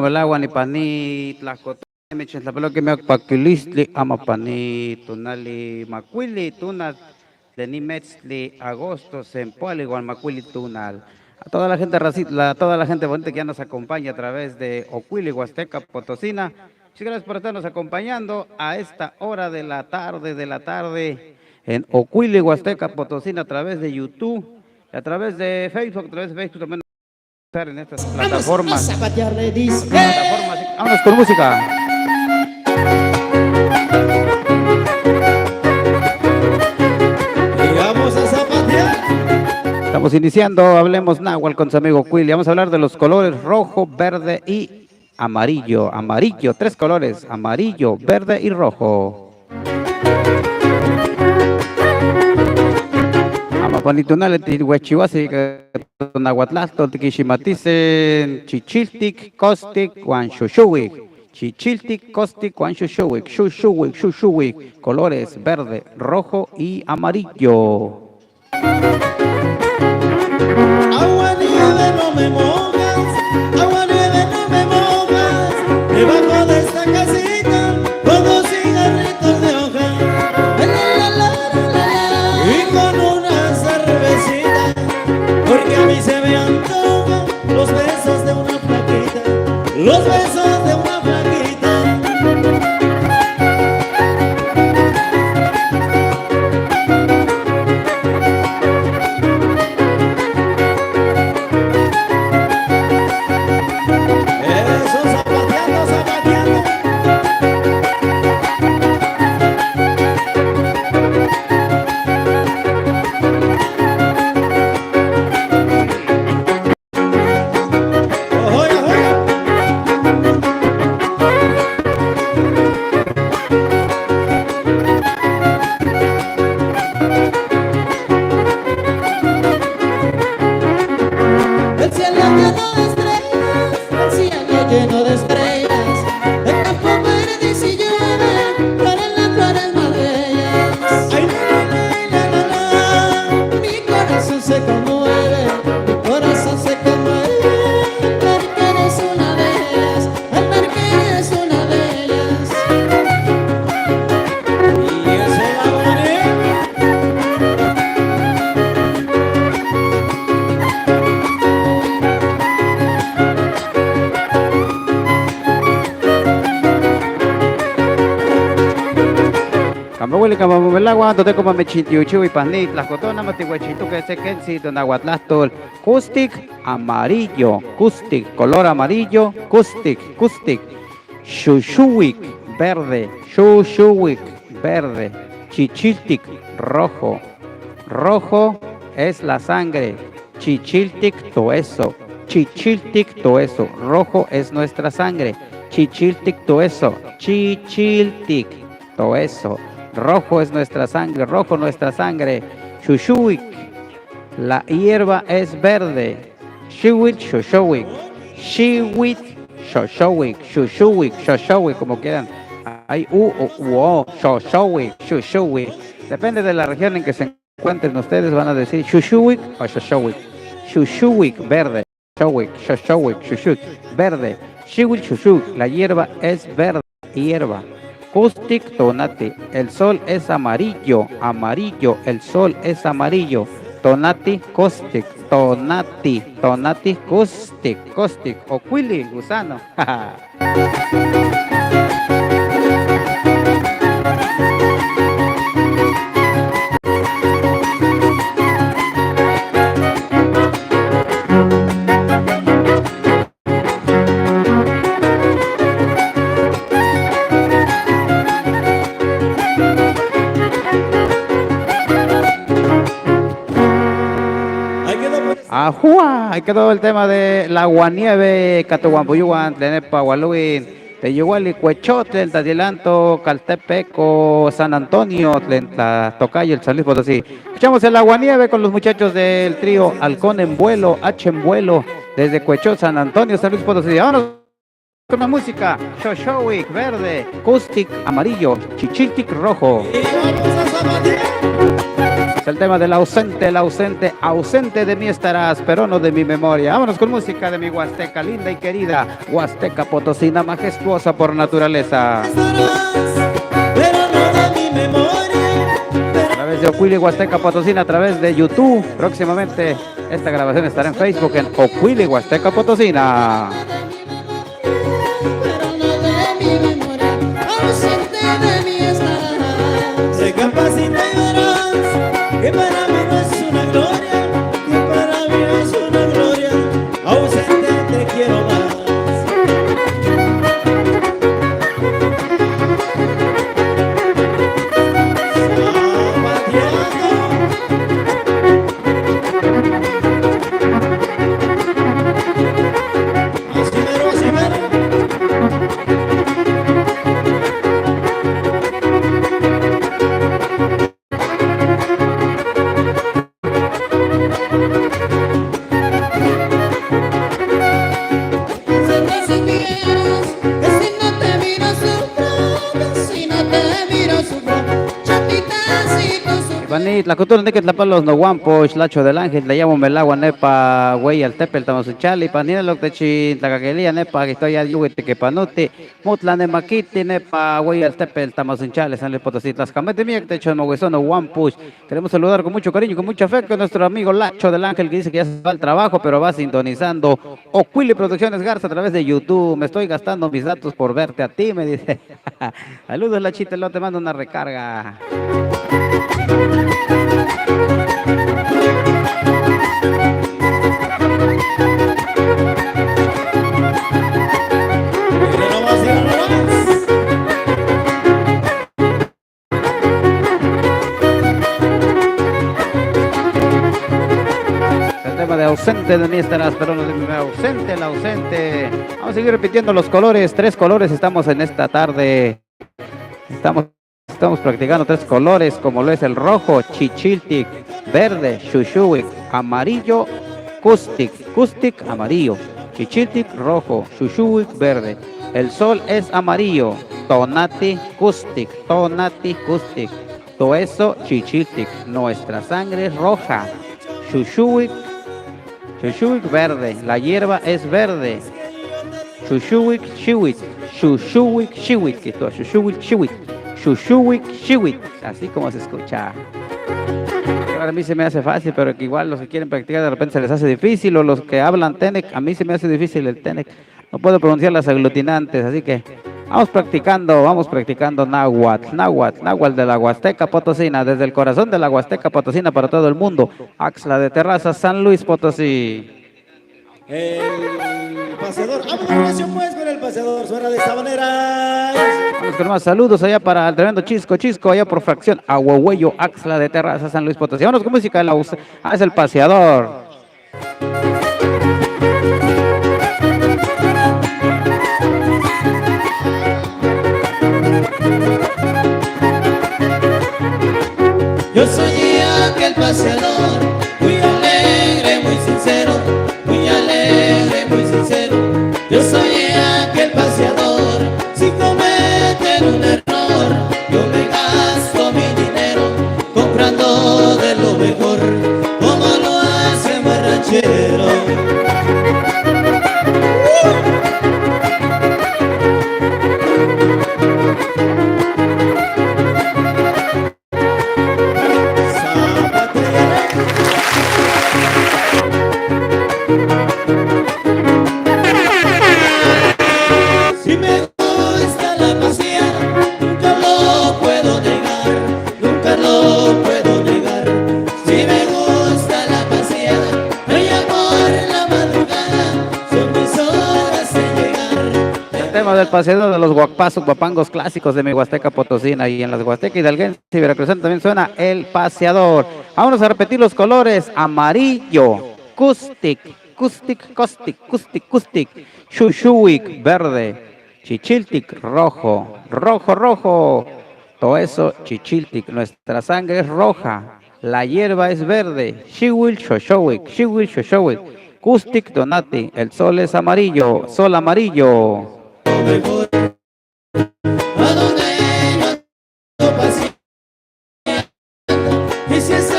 Belagua ni pani tlacoto michen tlapelo que me paquilistli ama pani tunali macuili tunal de nimetzli agosto sempoal igual macuili tunal. A toda la gente racita, a toda la gente bonita que ya nos acompaña a través de Ocuili, Huasteca, Potosina. Muchas gracias por estarnos acompañando a esta hora de la tarde en Ocuili, Huasteca, Potosina a través de YouTube, a través de Facebook, a través de Facebook también en estas plataformas. Vámonos con música. Y vamos a zapatear. Estamos iniciando, hablemos náhuatl con su amigo Cuili. Vamos a hablar de los colores rojo, verde y amarillo. Amarillo, tres colores, amarillo, verde y rojo. Amapanitunale tihuachihuasi nahuatlasto tiquiximatice chichiltic, costic, guanxuxuic. Chichiltic, costic, guanxuxuic, xuxuic, xuxuic. Colores verde, rojo y amarillo. Agua nieve no me mojas, agua nieve no me mojas. Debajo de esta casita con dos cigarritos de hoja. Y con una cervecita, porque a mí se me antojan los besos de una flaquita, los besos de una flaquita. Camabelagua, donde como me chintiuchu y panit, las cotonas matihuachito que se quensi, donahuatlastol, custic, amarillo, custic, color amarillo, custic, shushuic, verde, shushuic, verde, chichiltic, rojo, rojo es la sangre, chichiltic, todo eso, chichiltic, todo eso, rojo es nuestra sangre, chichiltic, todo eso, chichiltic, todo eso. Rojo es nuestra sangre, rojo nuestra sangre. Shushuic, la hierba es verde. Shiwit, shoshowic. Shiwit, shoshowic. Shushuic, shoshowic, como quieran. Hay u o shoshowic, shushuic. Depende de la región en que se encuentren ustedes, van a decir shushuic o shoshowic. Shushuic, verde. Shoshowic, shushuic, verde. Shiwit, shushuic, la hierba es verde, hierba. Custic, tonati, el sol es amarillo, amarillo, el sol es amarillo. Tonati, caustic, tonati, tonati, caustic, caustic, ocuili, gusano. Ajua, ahí quedó el tema de la aguanieve, Catuguampuyuan, Tlenepa, Hualuin, Teyuali, Cuechotl, Tadilanto, Caltepeco, San Antonio, Tocayo, el San Luis Potosí. Escuchamos el aguanieve con los muchachos del trío Halcón en Vuelo, H en Vuelo, desde Cuechot, San Antonio, San Luis Potosí. Vámonos con la música, Shoshowic, verde, Custic, amarillo, Chichiltic, rojo. Y vamos a zapatear. el tema del ausente, ausente de mí estarás, pero no de mi memoria. Vámonos con música de mi Huasteca, linda y querida, Huasteca Potosina, majestuosa por naturaleza. Pero no de mi memoria. A través de Ocuili Huasteca Potosina, a través de YouTube. Próximamente esta grabación estará en Facebook en Ocuili Huasteca Potosina. Pero no de mi memoria, ausente de mí estarás. Recapacita y verás que para mí no es una gloria, que para mí no es una gloria, ausente te quiero más. Zapateando. Así mero. Si te supieras que si no te miro sufro, que si no te miro sufro, chatitacito sufro. Vanit, la cultura de que tlapalos no guampo, Lacho del Ángel, le llamo melagua nepa, güey al tepel, tamosuchali, panina lo que chi, tlacaquelia nepa, que estoy al yuguete que panuti, mutla ne maquiti nepa, güey al tepel, tamosuchali, San Luis Potosí, Tlaxcamete, mi techo de moguezón no guampush. Queremos saludar con mucho cariño, con mucho afecto a nuestro amigo Lacho del Ángel, que dice que ya se va al trabajo, pero va sintonizando Ocuili Producciones Garza a través de YouTube. Me estoy gastando mis datos por verte a ti, me dice. Saludos, Lachita, lo te mando una recarga. Mira nomás, mira nomás. El tema de ausente de mí estarás, pero no de mi ausente, el ausente. Vamos a seguir repitiendo los colores, 3 colores estamos en esta tarde. Estamos practicando 3 colores, como lo es el rojo, chichiltic, verde, shushuik, amarillo, kustik, amarillo, chichiltic, rojo, shushuik, verde. El sol es amarillo, tonati, kustik, toeso, chichiltic. Nuestra sangre es roja, shushuik, verde. La hierba es verde, shushuik, shiwit, así como se escucha. Ahora a mí se me hace fácil, pero que igual los que quieren practicar de repente se les hace difícil, o los que hablan Tenec, a mí se me hace difícil el Tenec. No puedo pronunciar las aglutinantes, así que vamos practicando náhuatl de la Huasteca Potosina, desde el corazón de la Huasteca Potosina para todo el mundo. Axla de Terraza, San Luis Potosí. El paseador. A continuación pues con el paseador. Suena de esta manera. Vamos con más saludos allá para el tremendo Chisco, allá por fracción Ahuehuello, Axla de Terraza, San Luis Potosí. Vámonos con música de la es el paseador. Yo soy aquel paseador, muy alegre, muy sincero, muy alegre, muy sincero. Yo soy aquel paseador, si cometen un error, yo me gasto mi dinero comprando de lo mejor, como lo hace un ranchero. Si me gusta la paseada, nunca lo puedo negar, nunca lo puedo negar. Si me gusta la paseada, ella por la madrugada, son mis horas de llegar. El tema del paseador de los guapazos, guapangos clásicos de mi Huasteca Potosina, y en las Huasteca Hidalguense y Veracruzana también suena el paseador. Vámonos a repetir los colores: amarillo, kustik, shushuik, verde, chichiltic, rojo, toeso, chichiltic. Nuestra sangre es roja, la hierba es verde, shiwil, shoshowik, kustik, donati. El sol es amarillo, sol amarillo. Lo mejor, a donde yo paseando, y si eso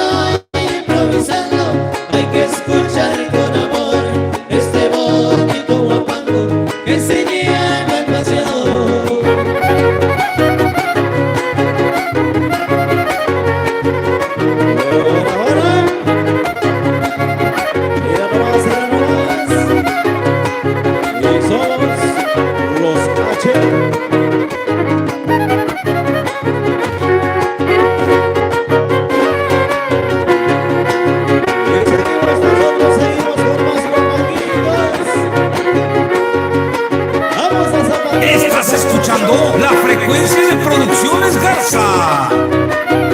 escuchando la frecuencia de Producciones Garza.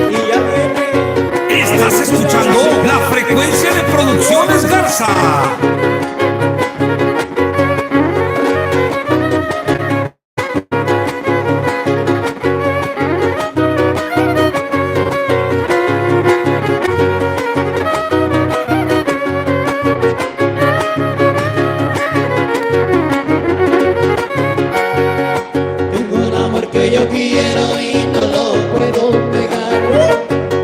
Y ya viene. Estás escuchando la frecuencia de Producciones Garza. Tengo un amor que yo quiero y no lo puedo pegar.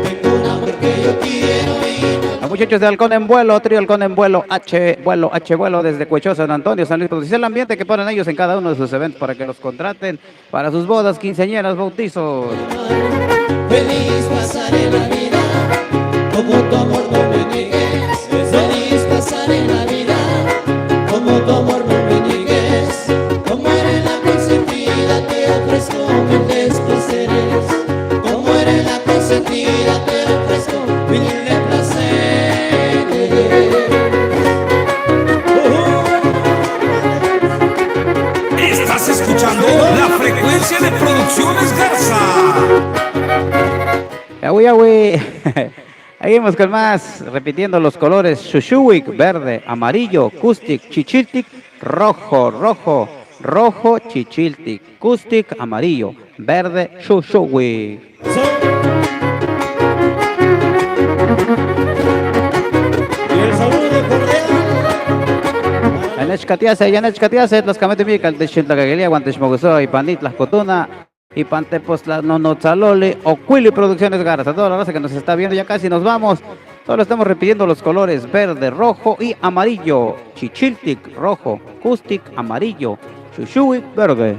Tengo un amor que yo quiero y no Los muchachos de Halcón en Vuelo, trío Halcón en Vuelo, H Vuelo desde Cuechó, San Antonio, San Luis Potosí. El ambiente que ponen ellos en cada uno de sus eventos para que los contraten para sus bodas, quinceañeras, bautizos. Feliz pasaré la vida, como tu amor no me niegues. Feliz pasaré la vida, como tu amor no me niegues. Como eres la consentida, te ofrezco miles placeres. Como eres la consentida, te ofrezco miles placeres. Estás escuchando la frecuencia de Producciones Garza. Yahui, yahui. Seguimos con más, repitiendo los colores: Shushuik, verde, amarillo, Kustik, Chichiltik, rojo, rojo, rojo, Chichiltik, Kustik, amarillo, verde, Shushuik. Y el saludo cordial. Yanech Katiase, las camete mical de Chiltacaguelia, Guantes Mogoso y Panit, las Cotuna. Y Pantepos, la Nonotzalole, Ocuili Producciones Garza. Toda la raza que nos está viendo, ya casi nos vamos. Solo estamos repitiendo los colores verde, rojo y amarillo. Chichiltic, rojo. Kustik, amarillo. Shushuik, verde.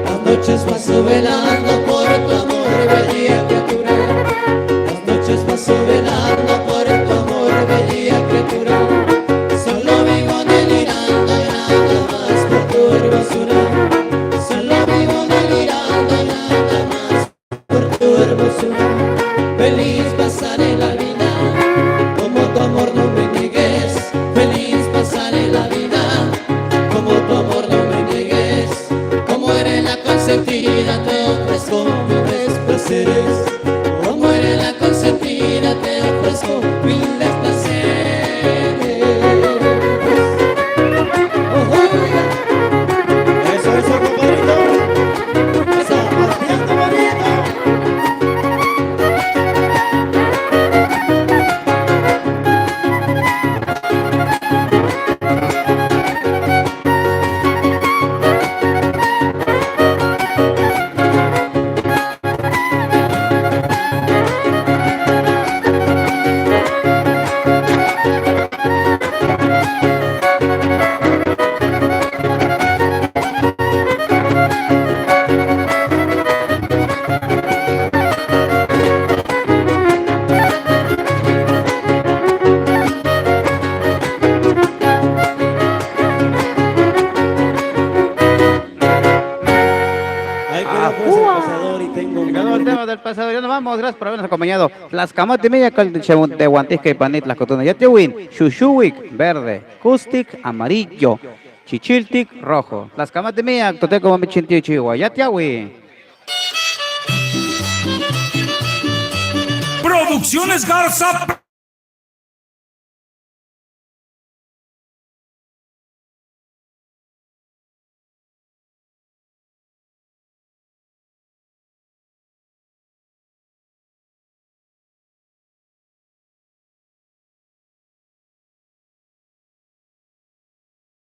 Las noches paso velando por tu amor, bella criatura. Las noches paso velando por tu amor, bella criatura. Solo vivo delirando y nada más por tu hermosura. Solo vivo delirando y nada más por tu hermosura. Feliz pasaré la vida, como tu amor no me niegues. Feliz pasaré la vida, como tu amor no me niegues. Como eres la consentida, te ofrezco miles placeres. Como eres la consentida, te ofrezco miles placeres. Eso, compadrito. Eso. Bien, compadrito. Ahí quedó pues el pasador y tengo un Quedó el tema del pasado. Ya nos vamos. Gracias por habernos acompañado. Las Camate Milla de Guantisca y Panit, las Cotunas. Yatiwin, Shushuik, verde. Kustik, amarillo. Chichiltik, rojo. Las Camate Milla, Tote como mi chinti chihuahua. Yatiwin. Producciones Garza.